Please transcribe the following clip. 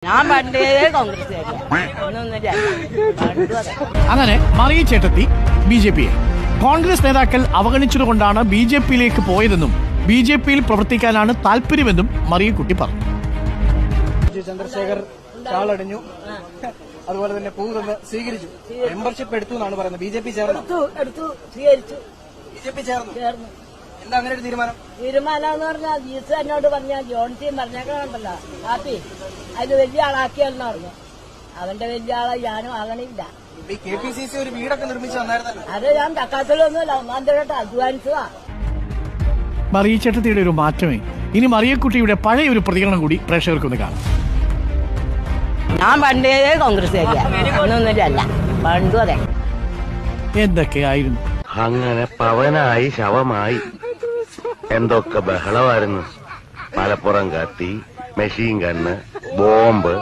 ഞാൻ പണ്ടേ കോൺഗ്രസ് അങ്ങനെ മറിയ ചേട്ടത്തി BJP-യെ കോൺഗ്രസ് നേതാക്കൾ അവഗണിച്ചതുകൊണ്ടാണ് BJP-യിലേക്ക് പോയതെന്നും BJP-യിൽ പ്രവർത്തിക്കാനാണ് താല്പര്യമെന്നും മറിയക്കുട്ടി പറഞ്ഞു. ചന്ദ്രശേഖർ ഷാളടിഞ്ഞു, അതുപോലെ തന്നെ പൂ തന്ന് സ്വീകരിച്ചു, മെമ്പർഷിപ്പ് എടുത്തു എന്നാണ് പറയുന്നത്. BJP ചേർന്നു, സ്വീകരിച്ചു. BJP ചേർന്നു. എന്താ അങ്ങനെ ഒരു തീരുമാനം? തീരുമാനം എന്ന് പറഞ്ഞാൽ ജീസ് എന്നോട് പറഞ്ഞാൽ ജോൺസിയും പറഞ്ഞേക്കണുണ്ടല്ലോ ഹാപ്പി അതിന് വലിയ ആളാക്കിയാലെന്ന് പറഞ്ഞു. അവന്റെ വലിയ ആളെ ഞാനും ആകണില്ല. ഈ KPCC ഒരു വീടൊക്കെ നിർമ്മിച്ചു തന്നായിരുന്നല്ലോ. അത് ഞാൻ തക്കാത്തിലൊന്നുമില്ല, ഒന്നാന്തരട്ട് അധ്വാനിച്ചതാ. മറിയ ചേട്ടത്തിയുടെ ഒരു മാറ്റമേ. ഇനി മറിയക്കുട്ടിയുടെ പഴയ ഒരു പ്രതികരണം കൂടി പ്രേക്ഷകർക്കൊന്ന് കാണാം. ഞാൻ പണ്ടേ കോൺഗ്രസ് ഒന്നൊന്നുമില്ല, പണ്ടും അതെ. എന്തൊക്കെയായിരുന്നു അങ്ങനെ പവനായി ശവമായി എന്തൊക്കെ ബഹളമായിരുന്നു. മലപ്പുറം കത്തി, മെഷീൻ ഗണ്ണ്, ബോംബ്,